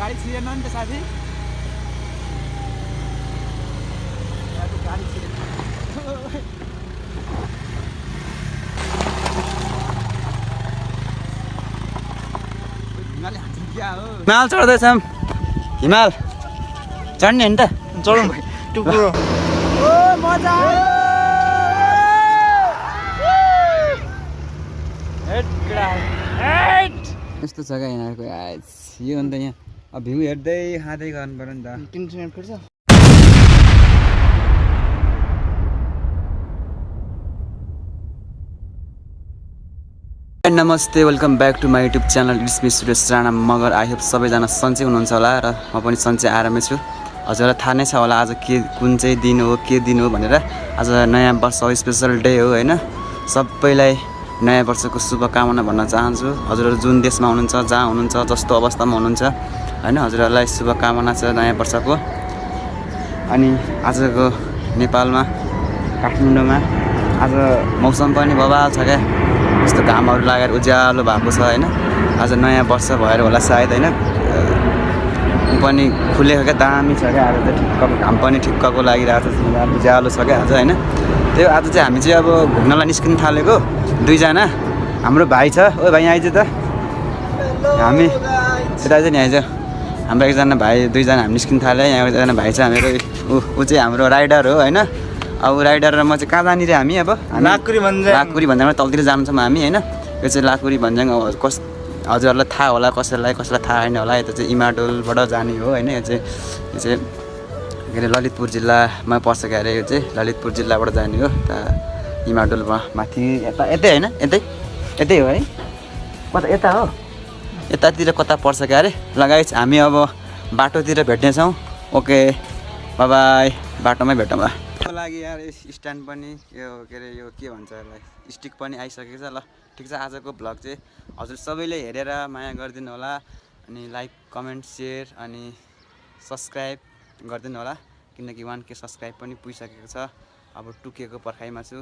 गाडी छिरेन नि त साथी गाडी छिरेन हिमाल चढ्दैछौँ हिमाल चढ्ने हो नि त चढौँ टुक्रो मजा यस्तो छ क्या यिनीहरूको यो अन्त यहाँ अब भ्यू हेर्दै खाँदै गर्नु पर्यो नि त 3 मिनट पर्छ नमस्ते welcome back to my YouTube channel it's me Suresh Rana Magar I hope सबैजना सन्चै हुनुहुन्छ होला र म पनि सन्चै आरामै छु हजुरलाई थाहा नै छ होला आज कुन चाहिँ दिन हो भनेर आज नयाँ वर्ष स्पेसल डे हो होइन सबैलाई नयाँ वर्षको शुभकामना भन्न चाहन्छु हजुरहरू जुन देशमा हुनुहुन्छ जहाँ हुनुहुन्छ जस्तो अवस्थामा हुनुहुन्छ होइन हजुरहरूलाई शुभकामना छ नयाँ वर्षको अनि आजको नेपालमा काठमाडौँमा आज मौसम पनि बवाल छ क्या यस्तो घामहरू लागेर उज्यालो भएको छ होइन आज नयाँ वर्ष भएर होला सायद होइन पनि खुलेको क्या दामी छ क्या आज चाहिँ ठिक्कको घाम पनि ठिक्कको लागिरहेको छ उज्यालो छ क्या आज होइन त्यही आज चाहिँ हामी चाहिँ अब घुम्नलाई निस्किनु थालेको दुईजना हाम्रो भाइ छ ओ भाइ आइज त हामी यता चाहिँ नि आइज हाम्रो एकजना भाइ दुईजना हामी निस्किनु थाल्यो यहाँ एकजना भाइ छ हाम्रो ऊ चाहिँ हाम्रो राइडर हो होइन अब राइडर र म चाहिँ कहाँ जाने रे हामी अब लाकुरी भन्ज्याङमा तलतिर जान्छौँ हामी होइन यो चाहिँ लाकुरी भन्ज्याङ हजुरहरूलाई थाहा होला कसैलाई थाहा छैन होला यता चाहिँ इमाडोलबाट जाने हो होइन यो चाहिँ के अरे ललितपुर जिल्लामा पर्छ क्या अरे यो चाहिँ ललितपुर जिल्लाबाट जाने हो त इमाडोलमा माथि यतै होइन यतै हो है कता यता हो यतातिर कता पर्छ क्या अरे लगाइछ हामी अब बाटोतिर भेट्नेछौँ ओके बाई बाटोमै भेटौँ ल लागि यार स्ट्यान्ड पनि यो के अरे यो के भन्छ यसलाई स्टिक पनि आइसकेको छ ल ठिक छ आजको भ्लग चाहिँ हजुर सबैले हेरेर माया गरिदिनु होला अनि लाइक कमेन्ट सेयर अनि सब्सक्राइब गरिदिनु होला किनकि 1K सब्सक्राइब पनि पुगिसकेको छ अब 2K को पर्खाइमा छु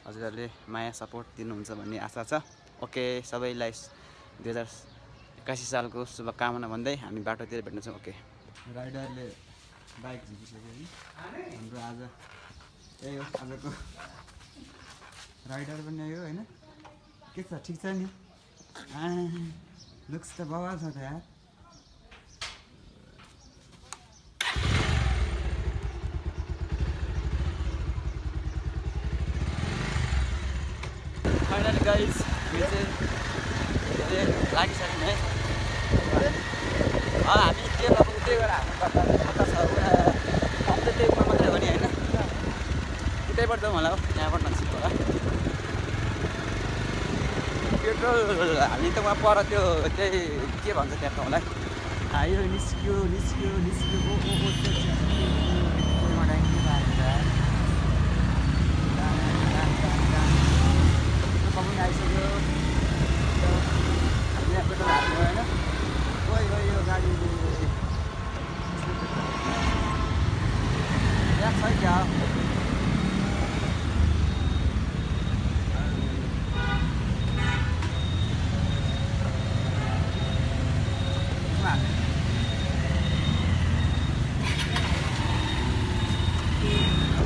हजुरहरूले माया सपोर्ट दिनुहुन्छ भन्ने आशा छ ओके सबैलाई 2081 सालको शुभकामना भन्दै हामी बाटोतिर भेट्नेछौँ ओके राइडरले बाइक झिकिसक्यो हाम्रो आज त्यही हो आजको राइडर पनि यो होइन के छ ठिक छ नि लुक्स त बवाल छ त यार फाइनली गाइस यो चाहिँ लागिसक्यो है हामी के अब उतै गएर हाम्रो कता छ त्यही मात्रै हो नि होइन उतैबाट जाउँ होला हो यहाँबाट नजिक होला पेट्रोल हामी त वहाँ पर त्यो त्यही के भन्छ त्यहाँ ठाउँलाई आयो निस्क्यो आइसक्यो हामी यहाँ पेट्रोल हाल्नु होइन गयो गाडी छ क्या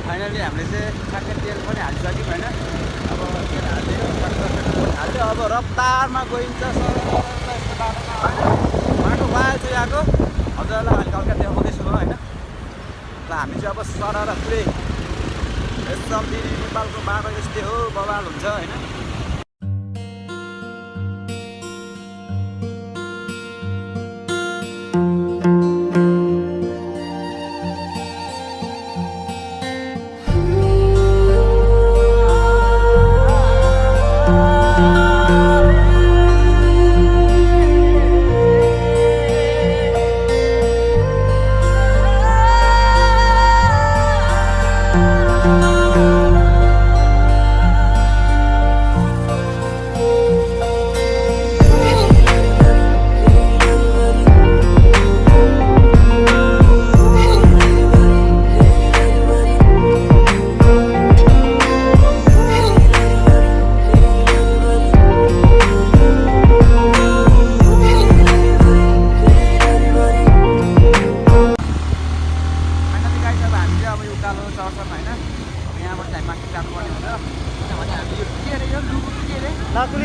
फाइनली हामीले चाहिँ ठ्याक्कै तेल पनि हालिसक्यौँ होइन अब तेल हाल्यो अब रफ्तारमा गइन्छ बाटो वाल चाहिँ आएको हजुरलाई अलिक हल्का देखाउँदैछु म होइन ल हामी चाहिँ अब सरर पुरै एकदम नेपालको बाटो यस्तै हो बवाल हुन्छ होइन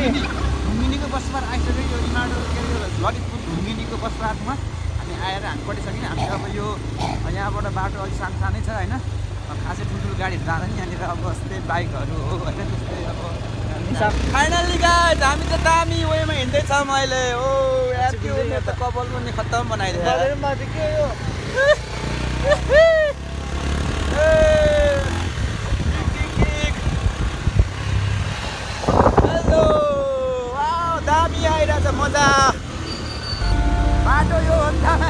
ढुङ्गिनीको बस पार्क आइसक्यो यो इमाडो के अरे ललितपुर ढुङ्गिनीको बस पार्कमा हामी आएर हामी पढिसक्यौँ हामी अब यो यहाँबाट बाटो अलिक सानै छ होइन खासै ठुल्ठुलो गाडीहरू जाँदैन यहाँनिर अब यस्तै बाइकहरू हो होइन त्यस्तै अब फाइनल्ली गाइज हामी त दामी वेमा हिँड्दैछौँ अहिले ओ यार त्यो त कपाल पनि खत्तम बनाइदियो हेलो वाउ दामी आइरहेछ मजा बाटो यो भन्दामा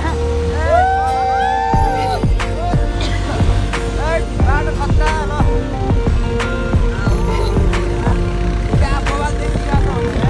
बाटो खतरा ल त्यहाँ बवाल देखिरहेको हुन्छ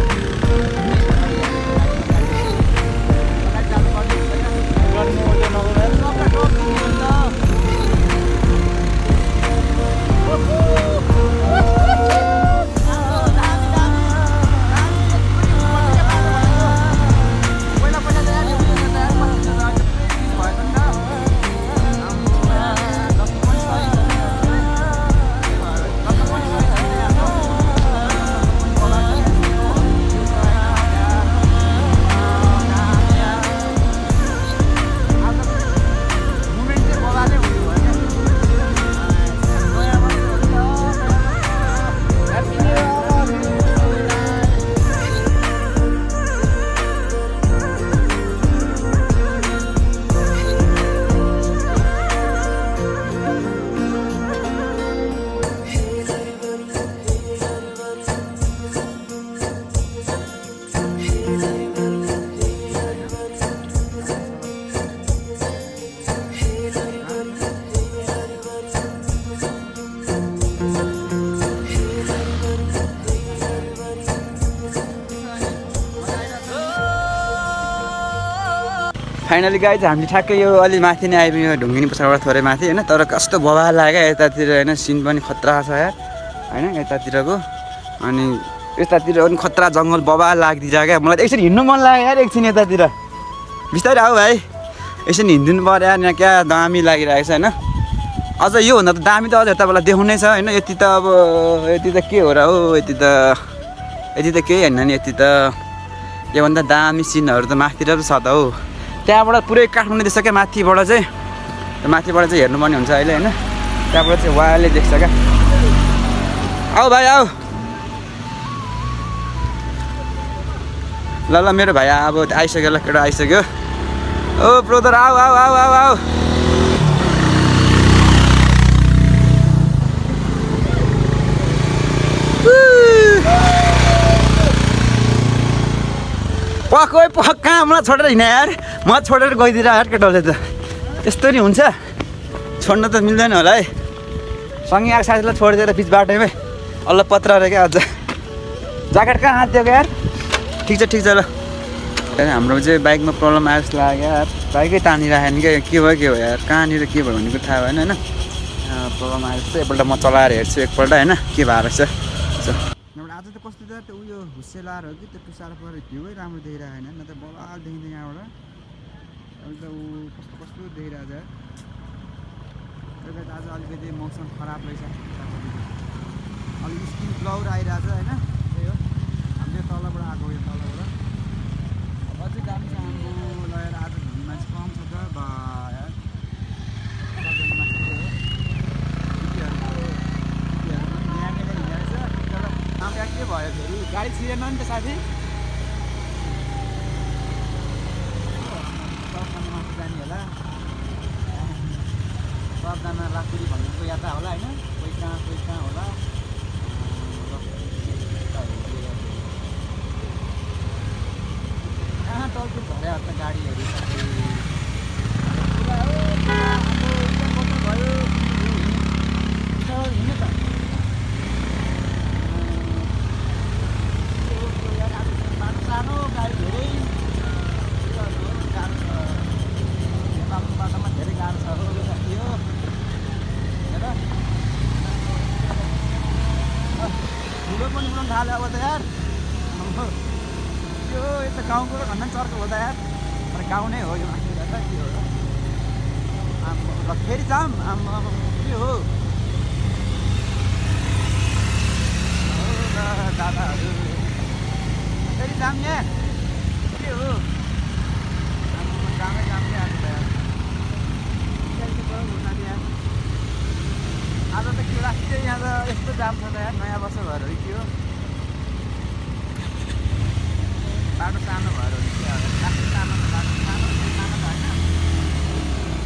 फाइनली गाइज हामीले ठ्याक्कै यो अलि माथि नै आइपुग्यो ढुङ्गिनी पछाडिबाट थोरै माथि होइन तर कस्तो बवाल लाग्यो यतातिर होइन सिन पनि खतरा छ यार होइन यतातिरको अनि यतातिर पनि खतरा जङ्गल बवाल लाग्दिन्छ क्या मलाई एकछिन हिँड्नु मन लाग्यो यार एकछिन यतातिर बिस्तारै आऊ भाइ एकछिन हिँडिदिनु पऱ्यो यार यहाँ क्या दामी लागिरहेको छ होइन अझ योभन्दा त दामी त अझ तपाईँलाई देखाउनै छ होइन यति त अब यति त के हो र हो यति त केही होइन नि यति त योभन्दा दामी सिनहरू त माथितिर त छ त हौ त्यहाँबाट पुरै काठमाडौँ देख्छ क्या माथिबाट चाहिँ हेर्नुपर्ने हुन्छ अहिले होइन त्यहाँबाट चाहिँ वाले देख्छ क्या आऊ भाइ आऊ ल मेरो भाइ अब आइसक्यो ल केटा आइसक्यो ओ ब्रोदर आऊ आऊ आऊ आऊ आऊ कहाँ मलाई छोडेर हिँड यार म छोडेर गइदिएर यार केटाले त यस्तो नि हुन्छ छोड्न त मिल्दैन होला है सँगै आएको साथीलाई छोडिदिएर बिच बाटोमै अल्ल पत्र अरे क्या अझ ज्याकेट कहाँ हात दिएको यार ठिक छ ल हाम्रो चाहिँ बाइकमा प्रब्लम आयो जस्तो लाग्यो यार बाइकै तानिराखेन क्या के भयो यार कहाँनिर के भयो भनेको थाहा भएन होइन प्रब्लम आयो जस्तो एकपल्ट म चलाएर हेर्छु एकपल्ट होइन के भएको रहेछ आज त कस्तो त त्यो उयो हुस्सेलार हो कि त्यो टुसारो परेर भ्यूै राम्रो देखिरहेको होइन न त बवाल देखिँदैन यहाँबाट अहिले त ऊ कस्तो देखिरहेको छ आज अलिकति मौसम खराब रहेछ अलिक स्किन ब्लाउर आइरहेको छ होइन त्यही हो हामीले तलबाट आएको यो तलबाट अझै दामी छ हाम्रो लगेर आज घुम्ने मान्छे कम छ त बा यार के भयो फेरि गाडी छिरेन नि त साथी माथि जाने होला सबजना लाखुरी भन्नुको यात्रा होला होइन कोही कहाँ होला कहाँ टल्टु भरे त गाडीहरू हिँड्ने त सानो गाडी धेरै गाह्रो छ नेपालको बाटोमा धेरै गाह्रो छ हो साथी हो हेर ठुलो पनि उडाउनु थाल्यो अब त यार यो यता गाउँको र भन्दा चर्को हो त यार तर गाउँ नै हो यो माथि के हो र फेरि जाम के हो दादाहरू फेरि जाम यहाँ के हो जामै जाम क्या आज त के लाग्छ यहाँ त यस्तो जाम छ त यार नयाँ वर्ष भएर हो कि हो बाटो सानो भएर हो कि लाग्छ सानो त बाटो सानो सानो त होइन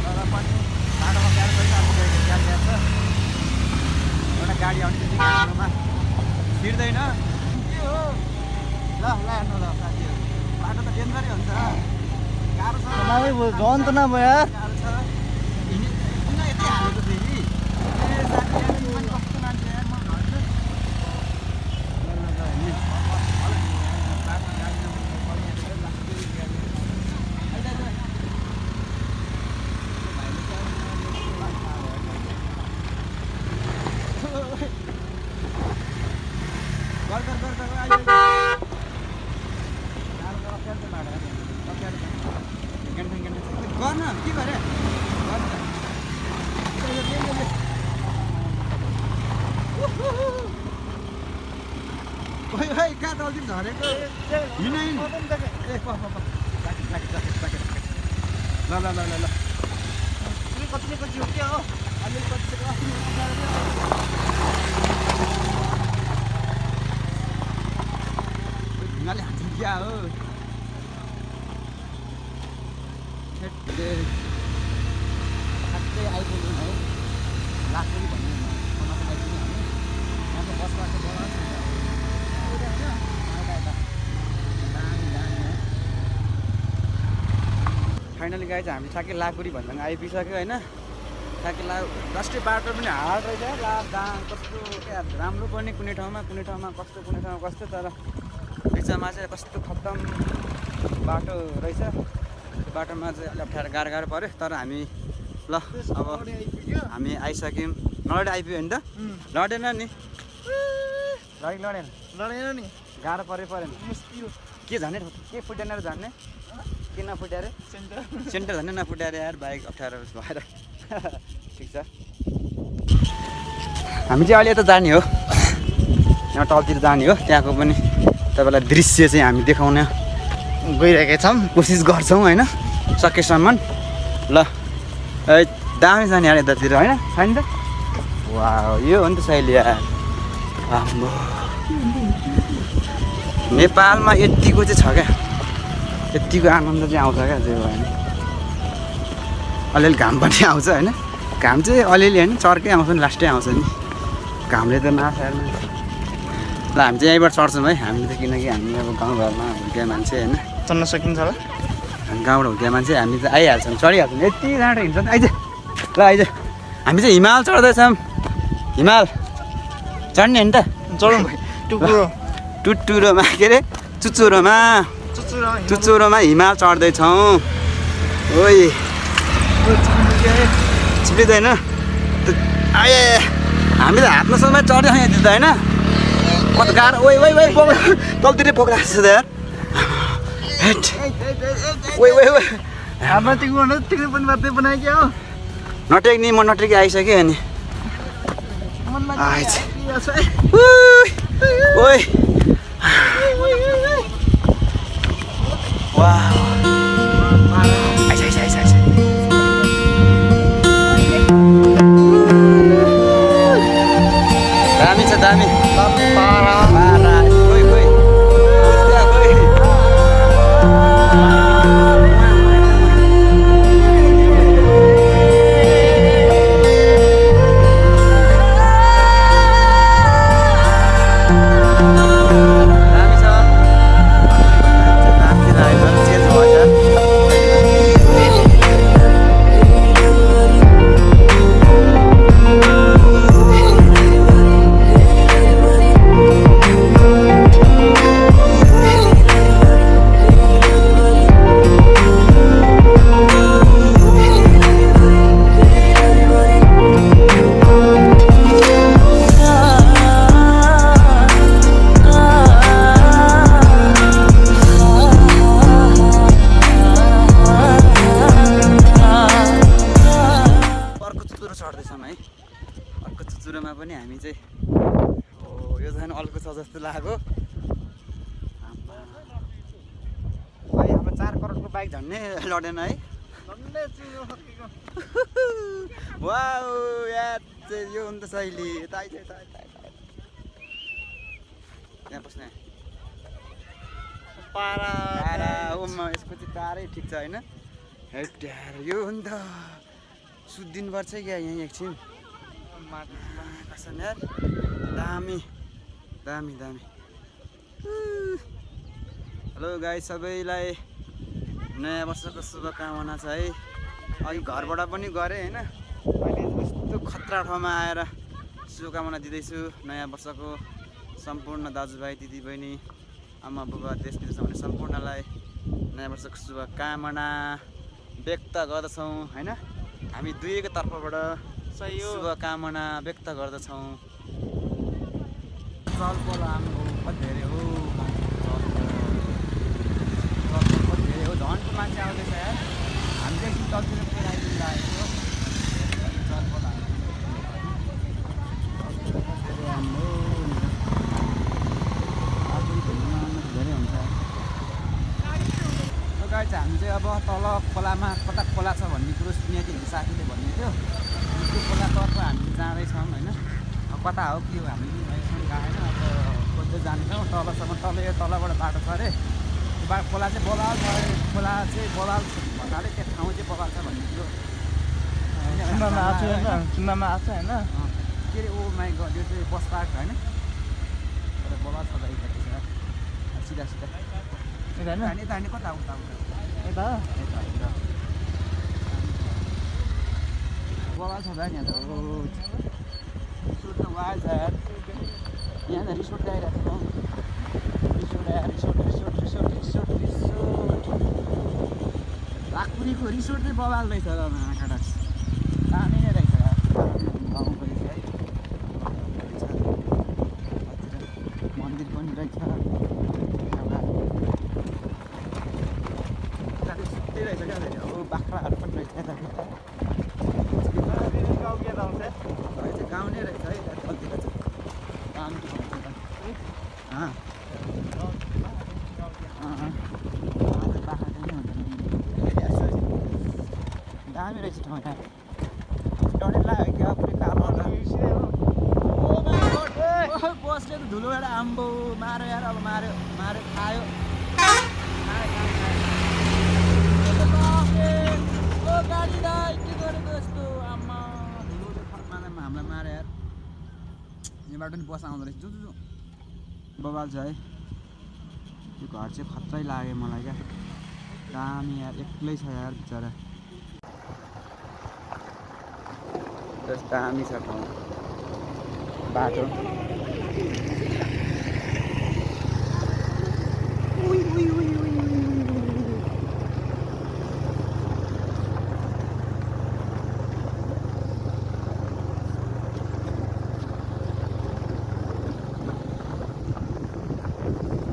तर पनि बाटोमा गाडी परिरहेको गाडी छ एउटा गाडी आउने बित्तिकै हाम्रोमा छिर्दैन के हो ल हेर्नु ल साथीहरू बाटो त डेन्जरै हुन्छ गाह्रो छ झन् त नभयो यार गाह्रो छ किन यति हालेको फेरि साथी पनि कस्तो मान्छे यार म भन्छु गर्न के गरे कहाँ चल्दिम झरेको हिँड हिँड ए ल ल ल ल ल कति पछि हो क्या हो अलि पछि ढुङ्गाले हान्छ क्या हो ठ्याक्कै आइपुग्यौँ है लाग्छ कि भन्ने बनाएको आइपुग्यौँ हामी यहाँको बसबाट फाइनली गाई चाहिँ हामी ठ्याक्कै लाकुरी भन्दा आइपुगिसक्यो होइन ठ्याक्कै राष्ट्रिय बाटो पनि हार्ड रहेछ कस्तो क्या राम्रो पनि कुनै ठाउँमा कस्तो कुनै ठाउँमा कस्तो तर बिचमा चाहिँ कस्तो खत्तम बाटो रहेछ त्यो बाटोमा चाहिँ अलिक अप्ठ्यारो गाह्रो पऱ्यो तर हामी ल अब हामी आइसक्यौँ नलडे आइपुग्यो नि त लडेन नि लडेन नि गाह्रो परेन मुस्किल के झन्ने के फुटेन र झन्ने के नफुट्यो अरे सेन्टर झन्ने नफुट्यो अरे यार बाइक अप्ठ्यारो भएर ठिक छ हामी चाहिँ अहिले यता जाने हो यहाँ टलतिर जाने हो त्यहाँको पनि तपाईँलाई दृश्य चाहिँ हामी देखाउन गइरहेका छौँ कोसिस गर्छौँ होइन सकेसम्म ल दामी छ नि यार यतातिर होइन छैन त वा यो हो नि त शैली यार आम्बो नेपालमा यतिको चाहिँ छ क्या यतिको आनन्द चाहिँ आउँछ क्या जे भयो भने अलिअलि घाम पनि आउँछ होइन घाम चाहिँ अलिअलि होइन चर्कै आउँछ नि लास्टै आउँछ नि घामले त माछा ल हामी चाहिँ यहीँबाट चढ्छौँ है हामीले त किनकि हामी अब गाउँघरमा हुर्किया मान्छे होइन चढ्न सकिन्छ होला गाउँबाट हुर्किया मान्छे हामी त आइहाल्छौँ चढिहाल्छौँ यति जाँडो हिँड्छ आइज ल आइज हामी चाहिँ हिमाल चढ्दैछौँ हिमाल चढ्ने नि त चढौँ भाइ टुटुरोमा के अरे चुचुरोमा हिमाल चढ्दैछौँ ओइ चिप्लिँदैन आए हामी त हातमा समय चढ्दै यहाँ दिँदा होइन कति गाह्रो ओइ तलतिरै पक्राएको छ त यार हातमा टेक्नु पनि बाध्य बनायो क्या हो नटेक्ने म नटेकी आइसकेँ अनि ओइ दामी छ दामी पनि हामी चाहिँ यो झन् अल्को छ जस्तो लाग्यो 4 करोडको बाइक झन्नै लडेन है झन्डै चियो सकेको वाउ यार यो हो नि त शैली यता यहाँ बस्ने पारा यसको चाहिँ तारै ठिक छ होइन हेट यार यो हो नि त सुत्दिनुपर्छ क्या यहीँ एकछिन कसम यार दामी दामी दामी हेलो गाइस सबैलाई नयाँ वर्षको शुभकामना छ है अघि घरबाट पनि गरेँ होइन अहिले यस्तो खतरा ठाउँमा आएर शुभकामना दिँदैछु नयाँ वर्षको सम्पूर्ण दाजुभाइ दिदीबहिनी आमा बुबा देश विदेशमा हुने सम्पूर्णलाई नयाँ वर्षको शुभकामना व्यक्त गर्दछौँ होइन हामी दुईको तर्फबाट शुभकामना व्यक्त गर्दछौँ चलपल आम्बो कति धेरै हो कति धेरै हो झन्को मान्छे आउँदैछ यार हामी चाहिँ एकदिन तलतिर पुगेर आइदिनु लागेको चलपल धेरै हुन्छ गाडी चाहिँ हामी चाहिँ अब तल खोलामा कता खोला छ भन्ने कुरो सुनेको थियो साथीले भन्ने थियो त्यो खोलातर्फ हामी जाँदैछौँ होइन अब कता हो के हो हामीले अहिलेसम्म गएन अब खोज्दै जान्छौँ तलसम्म तलबाट बाटो छ अरे त्यो खोला चाहिँ बबाल छ अरे खोला चाहिँ बबाल भन्नाले त्यो ठाउँ चाहिँ बबाल छ भन्ने कुरो सुन्नमा आएको होइन सुन्नमा आएको छ होइन के अरे ओ माइ गड यो चाहिँ बस पार्क होइन तर बबाल छ सिधा सिधा होइन यता हान्ने कता उता यता बबाल छ नि यहाँ त रिसोर्ट त वाज यार यहाँ त रिसोर्ट गइरहेको छ रिसोर्ट लाखपुरीको रिसोर्ट चाहिँ बबाल रहेछ र आँखा दामी नै रहेछ गाउँको है मन्दिर पनि रहेछ सुत्तै रहेछ क्या हो बाख्राहरू पनि रहेछ यता गाउँ नै रहेछ है कतिको चाहिँ दामी रहेछ ठाउँ यहाँ डरै लाग्यो क्या पुरै काम बसले त धुलो एउटा आम्बो माऱ्यो यार अब माऱ्यो खायो गाडी दाइ के गरेको यस्तो आम्मा धुलो चाहिँ हामीलाई माऱ्यो यार यहाँबाट पनि बस आउँदो रहेछ जो बबाल छ है यो घर चाहिँ खत्रै लाग्यो मलाई क्या दामी यार एक्लै छ यार बिचरा दामी छ ठाउँ बाटो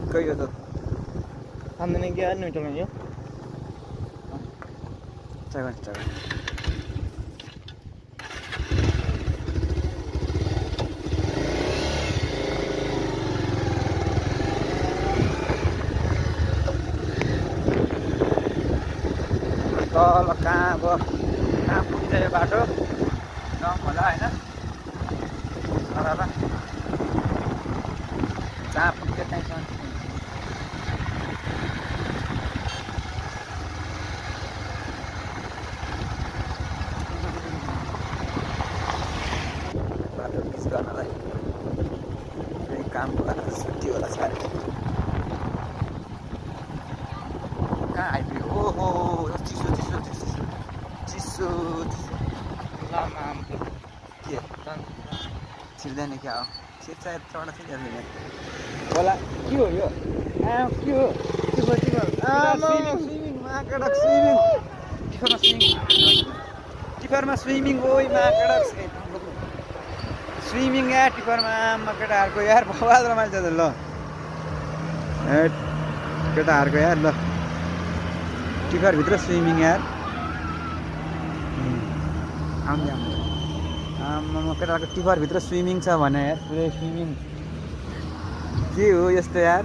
कही हो तो हामीले क्या न्युट्रल यो चगन तल कहाँ अब कहाँ पुग्छ यो बाटो गाउँ होला होइन तर जहाँ पुग्छ त्यहीँसम्म बाटो पिच गर्नलाई केही काम होला छुट्टी होला साह्रै कहाँ आइपुग्यो ओहो चिसो लामा के छिर्दैन क्या हो छिर्छ यत्रोबाट छिर्दैन होला के हो यो के हो टिपरमा स्विमिङ ओइ माकडक स्विमिङ यार टिपरमा आमा केटाहरूको यार बवाल रमाइन्छ त ल केटाहरूको यार ल टिपरभित्र स्विमिङ यार आउँदै आम्मा केटाहरूको टिपरभित्र स्विमिङ छ भने यार पुरै स्विमिङ के हो यस्तो यार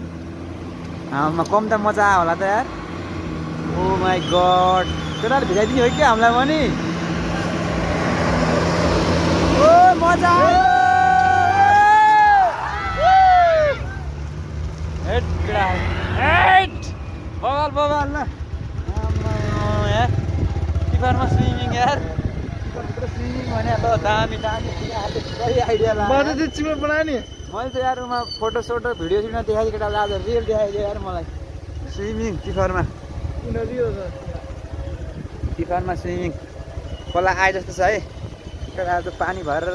आमा कम त मजा आयो होला त यार ओ माई गड केटाले भिजाइदिने हो कि हामीलाई पनि ओ मजा आयो हेट केटा हेट बवाल बवाल ल यार किफरमा स्विमिङ यार स्विमिङ भने ल दामी दामी आइडिया लाग्यो मैले चाहिँ चिप्लो बनाएँ नि मैले त यार उमा फोटो सोटो भिडियो सिडियो देखाइदिएँ केटाले आज रियल देखाइदियो यार मलाई स्विमिङ टिफरमा टिफरमा स्विमिङ खोला आए जस्तो छ है केटा आज पानी भरेर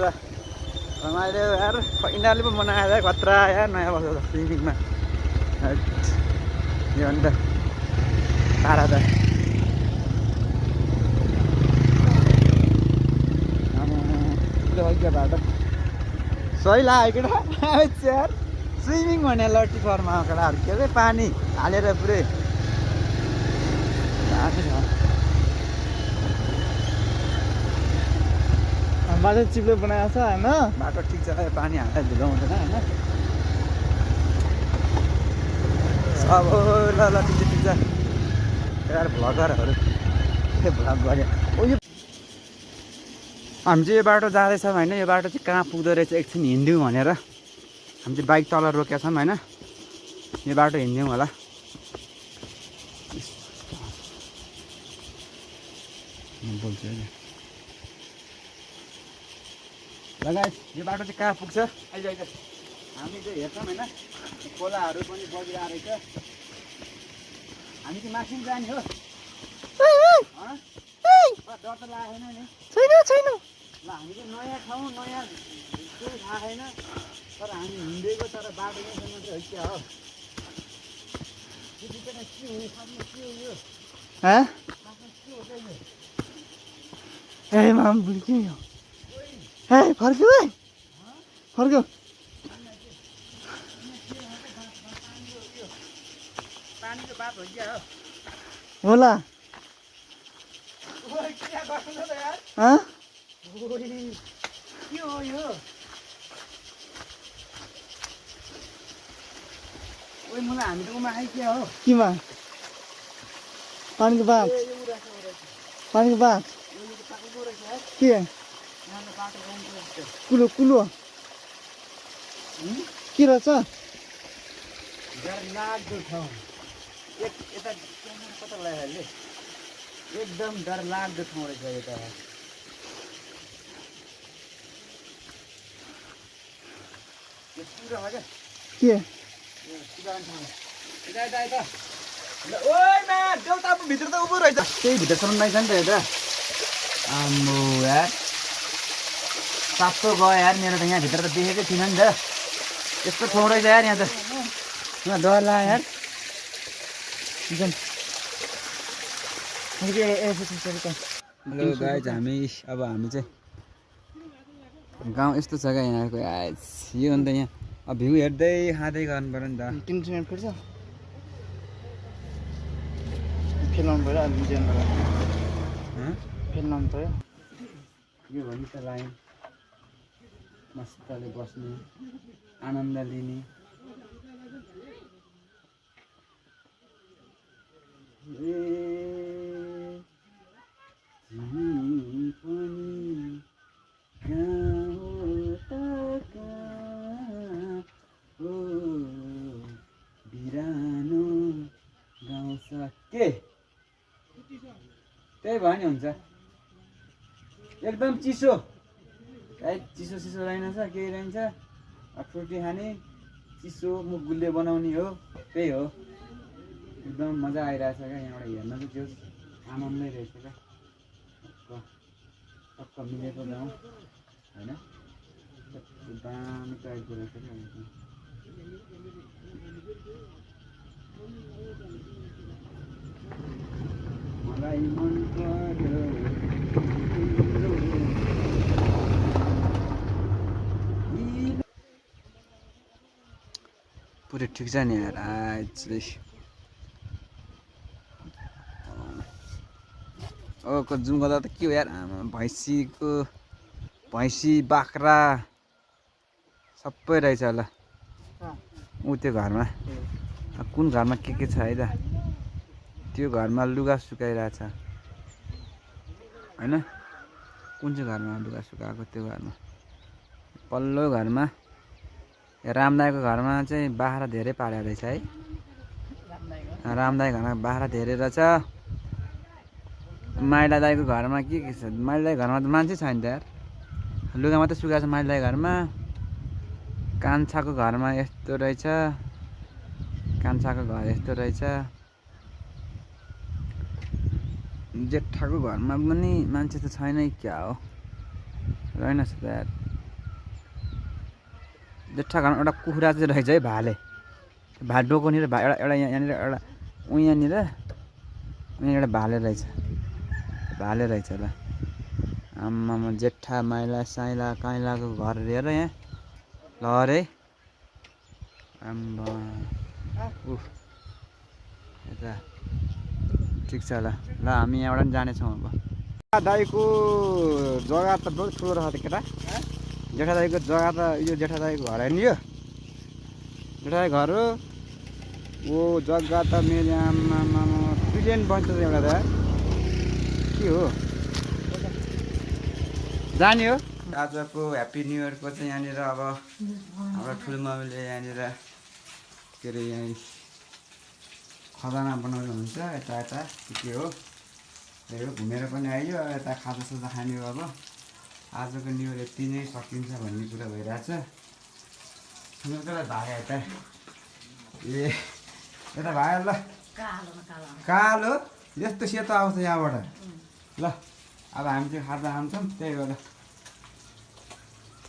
रमाइलो यार यिनीहरूले पो बनाएर खतरा यार नयाँ वर्ष स्विमिङमा यो अन्त तारा त बाटो सही लाग्यो केटा यार स्विमिङ भने ल टिफरमा केटाहरू के अरे पानी हालेर पुरै बाटो चिप्लो बनाएको छ होइन बाटो ठिक छ पानी हालेर धुलाउँदैन होइन अब ल ल ठिक छ केटाहरू भ्लगरहरू भ्लग गऱ्यो हामी चाहिँ यो बाटो जाँदैछौँ होइन यो बाटो चाहिँ कहाँ पुग्दो रहेछ एकछिन हिँड्यौँ भनेर हामी चाहिँ बाइक तल रोकेका छौँ होइन यो बाटो हिँड्यौँ होला बोल्छु लगायत यो बाटो चाहिँ कहाँ पुग्छ अहिले अहिले हामी चाहिँ हेर्छौँ होइन खोलाहरू पनि बगिरहेको रहेछ हामी चाहिँ माथि जाने हो डर त लागेन नि छैन छैन ल हामी चाहिँ नयाँ ठाउँ नयाँ केही थाहा छैन तर हामी हिँडेको तर बाटो नै मात्रै हो क्या हो ए माम बुल्क्यो यो ए फर्क्यो है फर्क्यो पानीको बात हो क्या हो होला के हो यो ओइ मलाई हामी त उमा आइक्या हो केमा पानीको बाँध पानीको बाँध के कुलो कुलो के रहेछ डरलाग्दो ठाउँ यता कता लाग्यो एकदम डरलाग्दो ठाउँ रहेछ यता के देउता भित्र त उभो रहेछ त्यही भित्रसम्म रहेछ नि त यता आम्बो यार सातो गयो यार मेरो त यहाँभित्र त देखेकै थिइनँ नि त यस्तो ठाउँ रहेछ यार यहाँ त यहाँ डर लाग्यो यार हेलो गाइज हामी अब हामी चाहिँ गाउँ यस्तो छ क्या यहाँको यो अन्त यहाँ अब भ्यू हेर्दै खाँदै गर्नु पऱ्यो नि त 3 मिनट फेर्छ फिल्म पऱ्यो अलि बिजनबाट फिल्म पऱ्यो यो हो नि त लाइन मस्तले बस्ने आनन्द लिने बिरानो गाउँ के त्यही भयो नि हुन्छ एकदम चिसो चिसो चिसो रहेनछ केही रहन्छ फ्रुटी खाने चिसो मुख गुलियो बनाउने हो त्यही हो एकदम मजा आइरहेछ क्या यहाँबाट हेर्न चाहिँ त्यो आनन्दै रहेछ क्या टक्क मिलेको गाउँ होइन दामी टाइपको रहेछ क्या मलाई मन पर्यो पुरै ठिक छ नि यार आज जुम गर्दा त के हो यार भैँसी बाख्रा सबै रहेछ होला ऊ त्यो घरमा कुन घरमा के छ है त त्यो घरमा लुगा सुकाइरहेछ होइन कुन चाहिँ घरमा लुगा सुकाएको त्यो घरमा पल्लो घरमा रामदाईको घरमा चाहिँ बाख्रा धेरै पालेको रहेछ है रामदाई घरमा बाख्रा धेरै रहेछ माइला दाईको घरमा के छ माइला दाई घरमा त मान्छे छैन त यार लुगा मात्रै सुकाएको छ माइला दाई घरमा कान्छाको घरमा यस्तो रहेछ कान्छाको घर यस्तो रहेछ जेठाको घरमा पनि मान्छे त छैन क्या हो रहेनछ त यार जेठा घरमा एउटा कुखुरा चाहिँ रहेछ है भाले डोकोनिर एउटा यहाँनिर एउटा यहाँनिर एउटा भाले रहेछ ल आम्मामा जेठा माइला साइला काइलाको घर हेर यहाँ ल अरे आम्बा यता ठिक छ ल हामी यहाँबाट पनि जानेछौँ अब दाईको जग्गा त बहुत ठुलो रहेछ त केटा जेठा दाईको जग्गा त यो जेठा दाईको घर होइन यो जेठा दाई घर हो ओ जग्गा त मेरो आमामा बिलियन बन्छ एउटा त के हो जाने हो आजको ह्याप्पी न्यु इयरको चाहिँ यहाँनिर अब हाम्रो ठुलो मम्मीले यहाँनिर के अरे यहाँ खजाना बनाउनु हुन्छ यता यता के हो यो घुमेर पनि आइयो यता खाजासाजा खाने हो अब आजको न्यु इयर यति नै सकिन्छ भन्ने कुरा भइरहेछ भाग यता ए यता भायो ल कालो यस्तो सेतो आउँछ यहाँबाट ल अब हामी चाहिँ खाजा खान्छौँ त्यही भएर